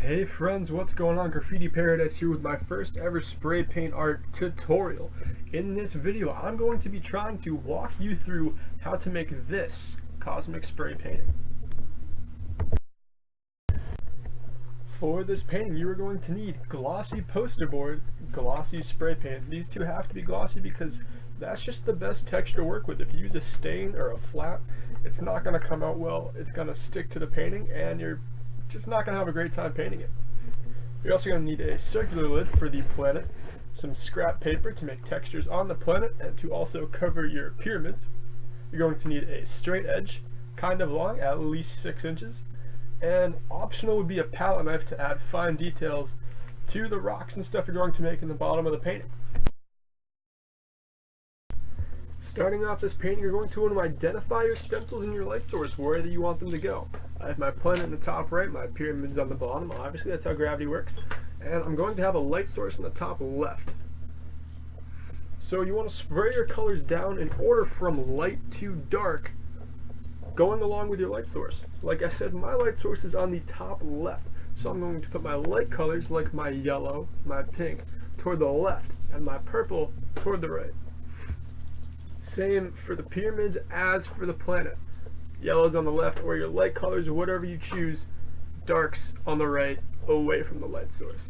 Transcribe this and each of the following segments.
Hey friends, what's going on? Graffiti Paradise here with my first ever spray paint art tutorial. In this video, I'm going to be trying to walk you through how to make this cosmic spray painting. For this painting, you are going to need glossy poster board, glossy spray paint. These two have to be glossy because that's just the best texture to work with. If you use a stain or a flat, it's not going to come out well. It's going to stick to the painting and you're just not going to have a great time painting it. You're also going to need a circular lid for the planet, some scrap paper to make textures on the planet and to also cover your pyramids. You're going to need a straight edge, kind of long, at least 6 inches, and optional would be a palette knife to add fine details to the rocks and stuff you're going to make in the bottom of the painting. Starting off this painting, you're going to want to identify your stencils and your light source, where you want them to go. I have my planet in the top right, my pyramids on the bottom. Obviously that's how gravity works. And I'm going to have a light source in the top left. So you want to spray your colors down in order from light to dark, going along with your light source. Like I said, my light source is on the top left. So I'm going to put my light colors, like my yellow, my pink, toward the left, and my purple toward the right. Same for the pyramids as for the planet. Yellow's on the left, or your light colors, whatever you choose. Darks on the right, away from the light source.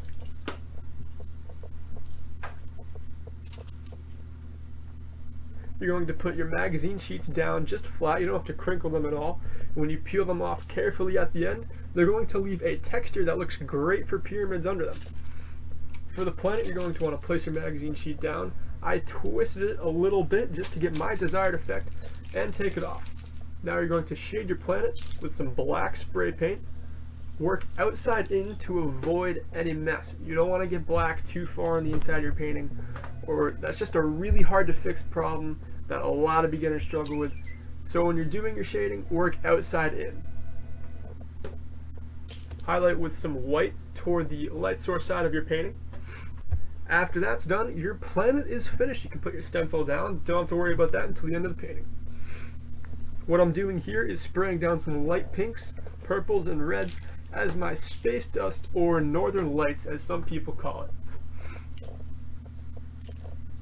You're going to put your magazine sheets down just flat. You don't have to crinkle them at all. When you peel them off carefully at the end, they're going to leave a texture that looks great for pyramids under them. For the planet, you're going to want to place your magazine sheet down. I twisted it a little bit just to get my desired effect and take it off. Now you're going to shade your planet with some black spray paint. Work outside in to avoid any mess. You don't want to get black too far on the inside of your painting, or that's just a really hard to fix problem that a lot of beginners struggle with. So when you're doing your shading, work outside in. Highlight with some white toward the light source side of your painting. After that's done, your planet is finished. You can put your stencil down. Don't have to worry about that until the end of the painting. What I'm doing here is spraying down some light pinks, purples, and reds as my space dust, or northern lights as some people call it.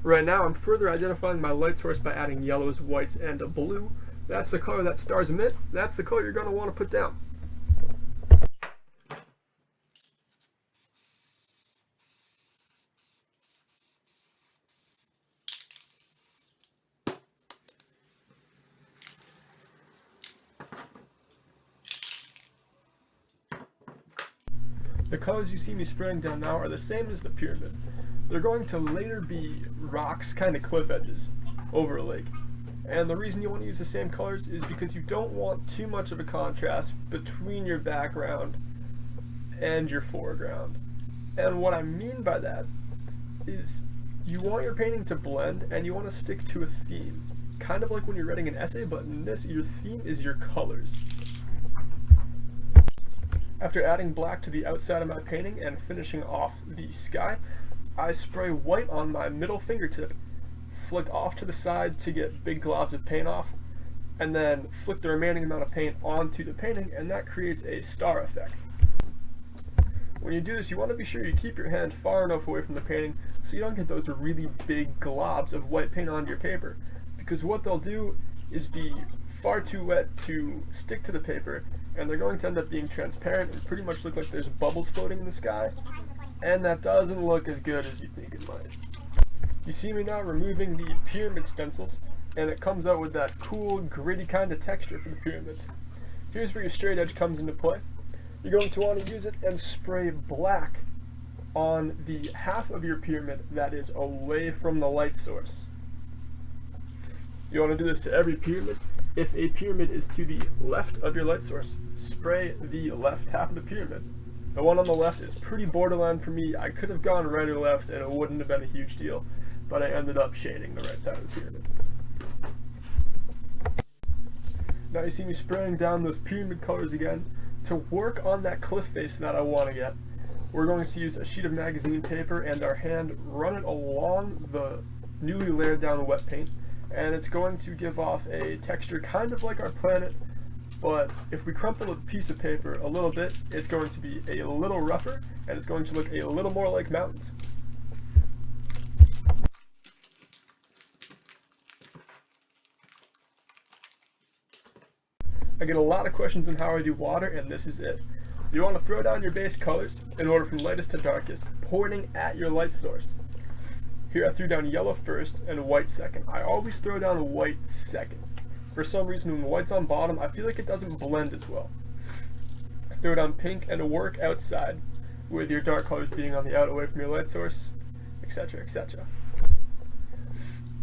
Right now I'm further identifying my light source by adding yellows, whites, and a blue. That's the color that stars emit. That's the color you're going to want to put down. The colors you see me spraying down now are the same as the pyramid. They're going to later be rocks, kind of cliff edges, over a lake. And the reason you want to use the same colors is because you don't want too much of a contrast between your background and your foreground. And what I mean by that is you want your painting to blend and you want to stick to a theme. Kind of like when you're writing an essay, but in this, your theme is your colors. After adding black to the outside of my painting and finishing off the sky, I spray white on my middle fingertip, flick off to the side to get big globs of paint off, and then flick the remaining amount of paint onto the painting, and that creates a star effect. When you do this, you want to be sure you keep your hand far enough away from the painting so you don't get those really big globs of white paint onto your paper, because what they'll do is be far too wet to stick to the paper, and they're going to end up being transparent and pretty much look like there's bubbles floating in the sky, and that doesn't look as good as you think it might. You see me now removing the pyramid stencils, and it comes out with that cool, gritty kind of texture for the pyramids. Here's where your straight edge comes into play. You're going to want to use it and spray black on the half of your pyramid that is away from the light source. You want to do this to every pyramid. If a pyramid is to the left of your light source, spray the left half of the pyramid. The one on the left is pretty borderline for me. I could have gone right or left and it wouldn't have been a huge deal, but I ended up shading the right side of the pyramid. Now you see me spraying down those pyramid colors again. To work on that cliff face that I want to get, we're going to use a sheet of magazine paper and our hand, run it along the newly layered down wet paint, and it's going to give off a texture kind of like our planet, but if we crumple a piece of paper a little bit, it's going to be a little rougher, and it's going to look a little more like mountains. I get a lot of questions on how I do water, and this is it. You want to throw down your base colors in order from lightest to darkest, pointing at your light source. Here I threw down yellow first and white second. I always throw down white second. For some reason, when white's on bottom, I feel like it doesn't blend as well. Throw down pink and work outside, with your dark colors being on the out away from your light source, etc., etc.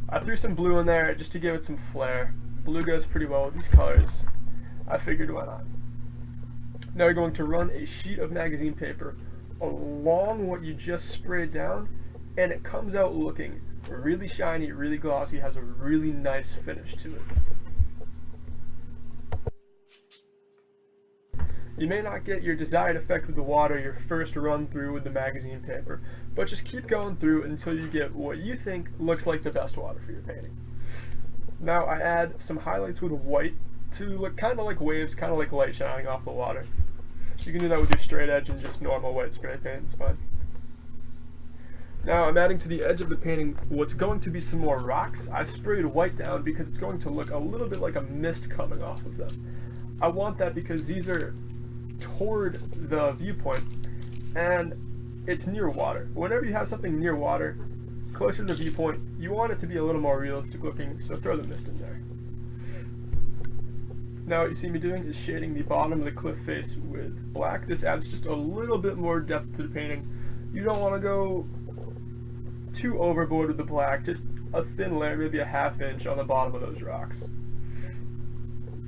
I threw some blue in there just to give it some flair. Blue goes pretty well with these colors. I figured why not. Now you're going to run a sheet of magazine paper along what you just sprayed down, and it comes out looking really shiny, really glossy, has a really nice finish to it. You may not get your desired effect with the water your first run through with the magazine paper, but just keep going through until you get what you think looks like the best water for your painting. Now I add some highlights with white to look kind of like waves, kind of like light shining off the water. You can do that with your straight edge and just normal white spray paint, it's fine. Now I'm adding to the edge of the painting what's going to be some more rocks. I sprayed white down because it's going to look a little bit like a mist coming off of them. I want that because these are toward the viewpoint and it's near water. Whenever you have something near water, closer to the viewpoint, you want it to be a little more realistic looking, so throw the mist in there. Now what you see me doing is shading the bottom of the cliff face with black. This adds just a little bit more depth to the painting. You don't want to go too overboard with the black, just a thin layer, maybe a ½ inch on the bottom of those rocks.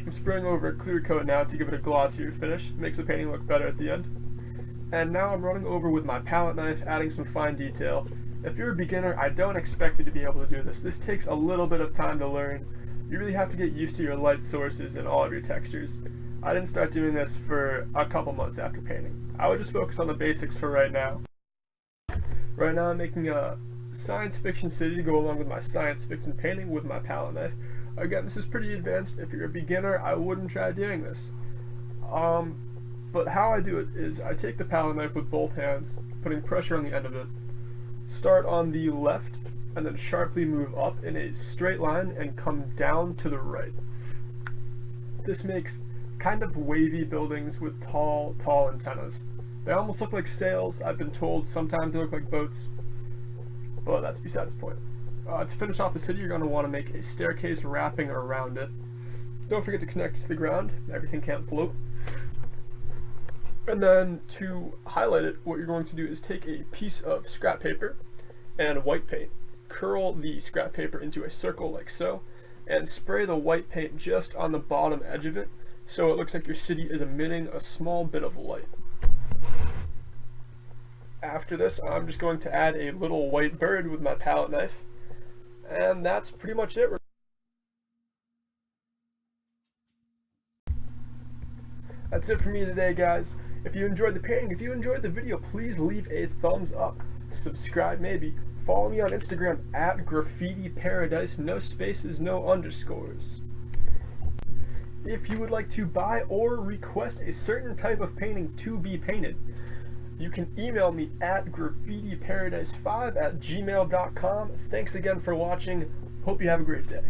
I'm spraying over a clear coat now to give it a glossier finish. It makes the painting look better at the end. And now I'm running over with my palette knife, adding some fine detail. If you're a beginner, I don't expect you to be able to do this. This takes a little bit of time to learn. You really have to get used to your light sources and all of your textures. I didn't start doing this for a couple months after painting. I would just focus on the basics for right now. Right now I'm making a science fiction city to go along with my science fiction painting with my palette knife. Again, this is pretty advanced. If you're a beginner, I wouldn't try doing this. But how I do it is I take the palette knife with both hands, putting pressure on the end of it, start on the left, and then sharply move up in a straight line and come down to the right. This makes kind of wavy buildings with tall antennas. They almost look like sails. I've been told sometimes they look like boats, but that's besides the point. To finish off the city, you're going to want to make a staircase wrapping around it. Don't forget to connect to the ground. Everything can't float. And then to highlight it, what you're going to do is take a piece of scrap paper and white paint. Curl the scrap paper into a circle like so, and spray the white paint just on the bottom edge of it, so it looks like your city is emitting a small bit of light. After this, I'm just going to add a little white bird with my palette knife, and that's pretty much it. That's it for me today, guys. If you enjoyed the painting, if you enjoyed the video, please leave a thumbs up. Subscribe maybe. Follow me on Instagram at Graffiti Paradise, no spaces, no underscores. If you would like to buy or request a certain type of painting to be painted, you can email me at graffitiparadise5@gmail.com. Thanks again for watching. Hope you have a great day.